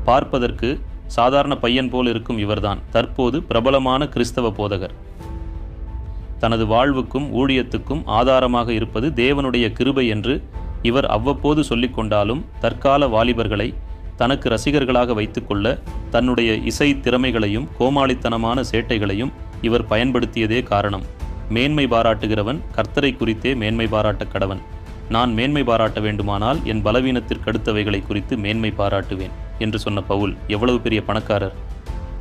பார்ப்பதற்கு சாதாரண பையன் போல் இருக்கும் இவர்தான் தற்போது பிரபலமான கிறிஸ்தவ போதகர். தனது வாழ்வுக்கும் ஊழியத்துக்கும் ஆதாரமாக இருப்பது தேவனுடைய கிருபை என்று இவர் அவ்வப்போது சொல்லிக்கொண்டாலும் தற்கால வாலிபர்களை தனக்கு ரசிகர்களாக வைத்துக்கொள்ள தன்னுடைய இசை திறமைகளையும் கோமாளித்தனமான சேட்டைகளையும் இவர் பயன்படுத்தியதே காரணம். மேன்மை பாராட்டுகிறவன் கர்த்தரை குறித்தே மேன்மை பாராட்ட கடவன். நான் மேன்மை பாராட்ட வேண்டுமானால் என் பலவீனத்திற்கடுத்தவைகளை குறித்து மேன்மை பாராட்டுவேன் என்று சொன்ன பவுல் எவ்வளவு பெரிய பணக்காரர்!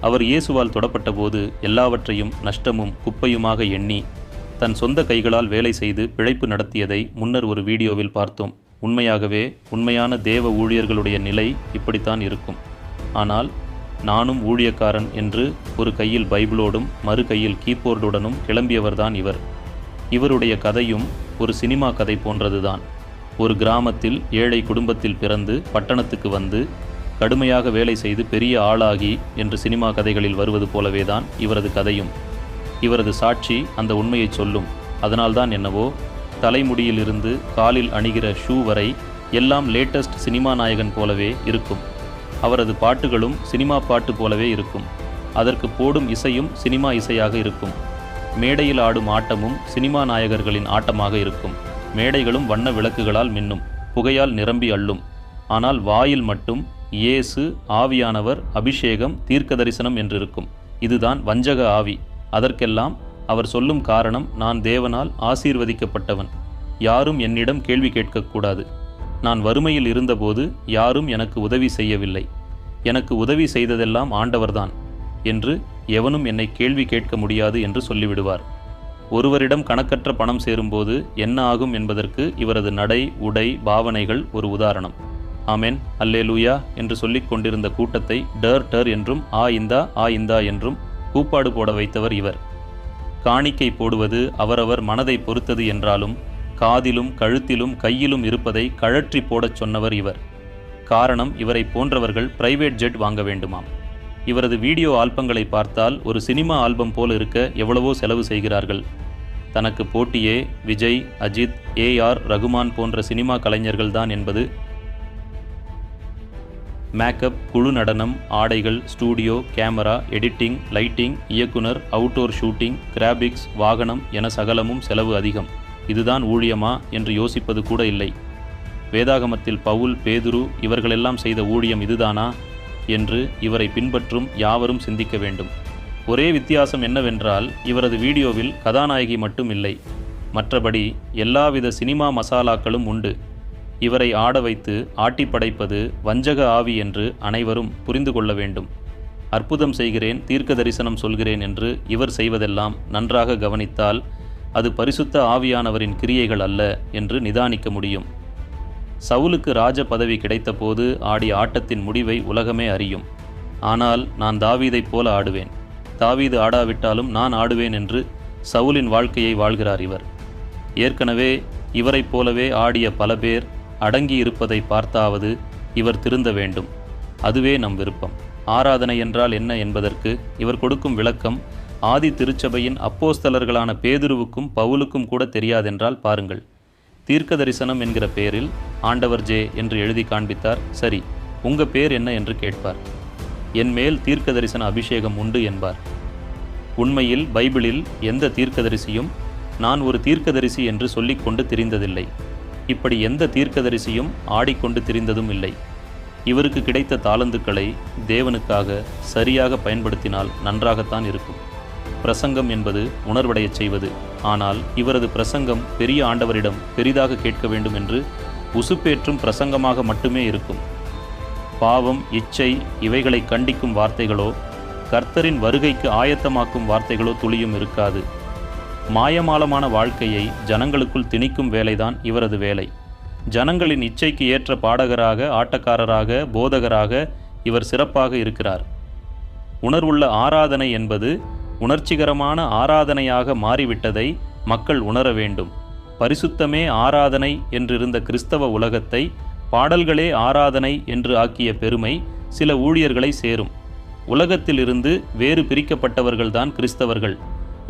அவர் இயேசுவால் தொடப்பட்ட போது எல்லாவற்றையும் நஷ்டமும் குப்பையுமாக எண்ணி தன் சொந்த கைகளால் வேலை செய்து பிழைப்பு நடத்தியதை முன்னர் ஒரு வீடியோவில் பார்த்தோம். உண்மையாகவே உண்மையான தேவ ஊழியர்களுடைய நிலை இப்படித்தான் இருக்கும். ஆனால் நானும் ஊழியக்காரன் என்று ஒரு கையில் பைபிளோடும் மறு கையில் கீபோர்டுடனும் கிளம்பியவர்தான் இவர். இவருடைய கதையும் ஒரு சினிமா கதை போன்றதுதான். ஒரு கிராமத்தில் ஏழை குடும்பத்தில் பிறந்து பட்டணத்துக்கு வந்து கடுமையாக வேலை செய்து பெரிய ஆளாகி என்று சினிமா கதைகளில் வருவது போலவேதான் இவரது கதையும். இவரது சாட்சி அந்த உண்மையை சொல்லும். அதனால்தான் என்னவோ தலைமுடியிலிருந்து காலில் அணிகிற ஷூ வரை எல்லாம் லேட்டஸ்ட் சினிமா நாயகன் போலவே இருக்கும். அவரது பாட்டுகளும் சினிமா பாட்டு போலவே இருக்கும். அதற்கு போடும் இசையும் சினிமா இசையாக இருக்கும். மேடையில் ஆடும் ஆட்டமும் சினிமா நாயகர்களின் ஆட்டமாக இருக்கும். மேடைகளும் வண்ண விளக்குகளால் மின்னும், புகையால் நிரம்பி அள்ளும். ஆனால் வாயில் மட்டும் இயேசு, ஆவியானவர், அபிஷேகம், தீர்க்க தரிசனம் என்றிருக்கும். இதுதான் வஞ்சக ஆவி. அதற்கெல்லாம் அவர் சொல்லும் காரணம், நான் தேவனால் ஆசீர்வதிக்கப்பட்டவன், யாரும் என்னிடம் கேள்வி கேட்கக்கூடாது. நான் வறுமையில் இருந்தபோது யாரும் எனக்கு உதவி செய்யவில்லை, எனக்கு உதவி செய்ததெல்லாம் ஆண்டவர்தான் என்று எவனும் என்னை கேள்வி கேட்க முடியாது என்று சொல்லிவிடுவார். ஒருவரிடம் கணக்கற்ற பணம் சேரும்போது என்ன ஆகும் என்பதற்கு இவரது நடை, உடை, பாவனைகள் ஒரு உதாரணம். ஆமென், அல்லேலூயா என்று சொல்லிக் கொண்டிருந்த கூட்டத்தை டர் என்றும் ஆ இந்தா என்றும் கூப்பாடு போட வைத்தவர் இவர். காணிக்கை போடுவது அவரவர் மனதை பொறுத்தது என்றாலும் காதிலும் கழுத்திலும் கையிலும் இருப்பதை கழற்றி போடச் சொன்னவர் இவர். காரணம், இவரை போன்றவர்கள் பிரைவேட் ஜெட் வாங்க வேண்டுமாம். இவரது வீடியோ ஆல்பங்களை பார்த்தால் ஒரு சினிமா ஆல்பம் போல் இருக்க எவ்வளவோ செலவு செய்கிறார்கள். தனக்கு போட்டியே விஜய், அஜித், AR ரகுமான் போன்ற சினிமா கலைஞர்கள்தான் என்பது மேக்கப், குழு நடனம், ஆடைகள், ஸ்டூடியோ, கேமரா, எடிட்டிங், லைட்டிங், இயக்குனர், அவுட்டோர் ஷூட்டிங், கிராபிக்ஸ், வாகனம் என சகலமும் செலவு அதிகம். இதுதான் ஊழியமா என்று யோசிப்பது கூட இல்லை. வேதாகமத்தில் பவுல், பேதுரு இவர்களெல்லாம் செய்த ஊழியம் இதுதானா என்று இவரை பின்பற்றும் யாவரும் சிந்திக்க வேண்டும். ஒரே வித்தியாசம் என்னவென்றால், இவரது வீடியோவில் கதாநாயகி மட்டும் இல்லை, மற்றபடி எல்லாவித சினிமா மசாலாக்களும் உண்டு. இவரை ஆட வைத்து ஆட்டி படைப்பது வஞ்சக ஆவி என்று அனைவரும் புரிந்து கொள்ள வேண்டும். அற்புதம் செய்கிறேன், தீர்க்க தரிசனம் சொல்கிறேன் என்று இவர் செய்வதெல்லாம் நன்றாக கவனித்தால் அது பரிசுத்த ஆவியானவரின் கிரியைகள் அல்ல என்று நிதானிக்க முடியும். சவுலுக்கு ராஜ பதவி கிடைத்தபோது ஆடிய ஆட்டத்தின் முடிவை உலகமே அறியும். ஆனால் நான் தாவீதைப் போல ஆடுவேன், தாவீது ஆடாவிட்டாலும் நான் ஆடுவேன் என்று சவுலின் வாழ்க்கையை வாழ்கிறார் இவர். ஏற்கனவே இவரைப் போலவே ஆடிய பல பேர் அடங்கி இருப்பதை பார்த்தாவது இவர் திருந்த வேண்டும். அதுவே நம் விருப்பம். ஆராதனை என்றால் என்ன என்பதற்கு இவர் கொடுக்கும் விளக்கம் ஆதி திருச்சபையின் அப்போஸ்தலர்களான பேதுருவுக்கும் பவுலுக்கும் கூட தெரியாதென்றால் பாருங்கள். தீர்க்க தரிசனம் என்கிற பெயரில் ஆண்டவர் ஜே என்று எழுதி காண்பித்தார். சரி, உங்க பேர் என்ன என்று கேட்பார். என் மேல் தீர்க்க தரிசன அபிஷேகம் உண்டு என்பார். உண்மையில் பைபிளில் எந்த தீர்க்கதரிசியும் நான் ஒரு தீர்க்கதரிசி என்று சொல்லிக்கொண்டு திரிந்ததில்லை. இப்படி எந்த தீர்க்கதரிசியும் ஆடிக்கொண்டு திரிந்ததும் இல்லை. இவருக்கு கிடைத்த தாளந்துக்களை தேவனுக்காக சரியாக பயன்படுத்தினால் நன்றாகத்தான் இருக்கும். பிரசங்கம் என்பது உணர்வடையச் செய்வது. ஆனால் இவரது பிரசங்கம் பெரிய ஆண்டவரிடம் பெரிதாக கேட்க வேண்டும் என்று உசுப்பேற்றும் பிரசங்கமாக மட்டுமே இருக்கும். பாவம், இச்சை இவைகளை கண்டிக்கும் வார்த்தைகளோ கர்த்தரின் வருகைக்கு ஆயத்தமாக்கும் வார்த்தைகளோ துளியும் இருக்காது. மாயமாலமான வாழ்க்கையை ஜனங்களுக்குள் திணிக்கும் வேலைதான் இவரது வேலை. ஜனங்களின் இச்சைக்கு ஏற்ற பாடகராக, ஆட்டக்காரராக, போதகராக இவர் சிறப்பாக இருக்கிறார். உணர்வுள்ள ஆராதனை என்பது உணர்ச்சிகரமான ஆராதனையாக மாறிவிட்டதை மக்கள் உணர வேண்டும். பரிசுத்தமே ஆராதனை என்றிருந்த கிறிஸ்தவ உலகத்தை பாடல்களே ஆராதனை என்று ஆக்கிய பெருமை சில ஊழியர்களை சேரும். உலகத்திலிருந்து வேறு பிரிக்கப்பட்டவர்கள்தான் கிறிஸ்தவர்கள்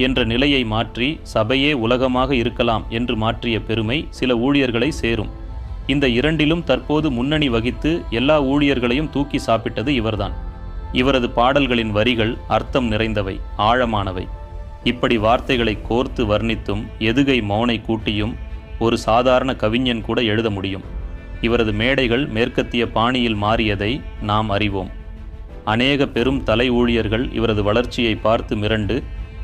என்ற நிலையை மாற்றி சபையே உலகமாக இருக்கலாம் என்று மாற்றிய பெருமை சில ஊழியர்களை சேரும். இந்த இரண்டிலும் தற்போது முன்னணி வகித்து எல்லா ஊழியர்களையும் தூக்கி சாப்பிட்டது இவர்தான். இவரது பாடல்களின் வரிகள் அர்த்தம் நிறைந்தவை, ஆழமானவை. இப்படி வார்த்தைகளை கோர்த்து வர்ணித்தும் எதுகை மௌனை கூட்டியும் ஒரு சாதாரண கவிஞன் கூட எழுத முடியும். இவரது மேடைகள் மேற்கத்திய பாணியில் மாறியதை நாம் அறிவோம். அநேக பெரும் தலை ஊழியர்கள் இவரது வளர்ச்சியை பார்த்து மிரண்டு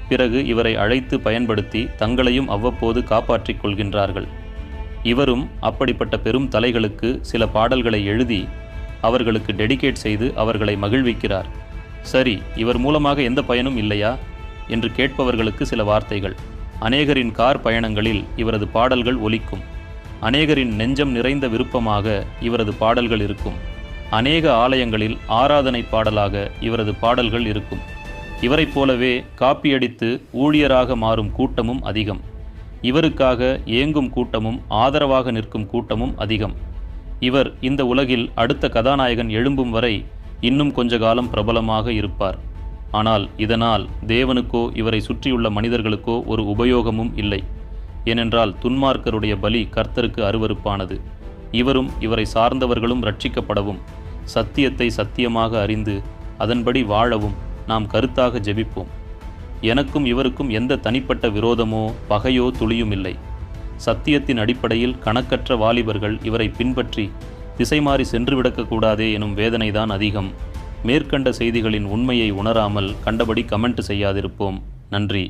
பிறகு இவரை அழைத்து பயன்படுத்தி தங்களையும் அவ்வப்போது காப்பாற்றிக் கொள்கின்றார்கள். இவரும் அப்படிப்பட்ட பெரும் தலைகளுக்கு சில பாடல்களை எழுதி அவர்களுக்கு டெடிகேட் செய்து அவர்களை மகிழ்விக்கிறார். சரி, இவர் மூலமாக எந்த பயனும் இல்லையா என்று கேட்பவர்களுக்கு சில வார்த்தைகள். அநேகரின் கார் பயணங்களில் இவரது பாடல்கள் ஒலிக்கும். அநேகரின் நெஞ்சம் நிறைந்த விருப்பமாக இவரது பாடல்கள் இருக்கும். அநேக ஆலயங்களில் ஆராதனை பாடலாக இவரது பாடல்கள் இருக்கும். இவரைப் போலவே காப்பியடித்து ஊழியராக மாறும் கூட்டமும் அதிகம். இவருக்காக ஏங்கும் கூட்டமும் ஆதரவாக நிற்கும் கூட்டமும் அதிகம். இவர் இந்த உலகில் அடுத்த கதாநாயகன் எழும்பும் வரை இன்னும் கொஞ்ச காலம் பிரபலமாக இருப்பார். ஆனால் இதனால் தேவனுக்கோ இவரை சுற்றியுள்ள மனிதர்களுக்கோ ஒரு உபயோகமும் இல்லை. ஏனென்றால் துன்மார்க்கருடைய பலி கர்த்தருக்கு அருவருப்பானது. இவரும் இவரை சார்ந்தவர்களும் ரட்சிக்கப்படவும் சத்தியத்தை சத்தியமாக அறிந்து அதன்படி வாழவும் நாம் கருத்தாக ஜெபிப்போம். எனக்கும் இவருக்கும் எந்த தனிப்பட்ட விரோதமோ பகையோ துளியும் இல்லை. சத்தியத்தின் அடிப்படையில் கணக்கற்ற வாலிபர்கள் இவரை பின்பற்றி திசை மாறி சென்று விடக்கூடாதே எனும் வேதனைதான் அதிகம். மேற்கண்ட செய்திகளின் உண்மையை உணராமல் கண்டபடி கமெண்ட் செய்யாதிருப்போம். நன்றி.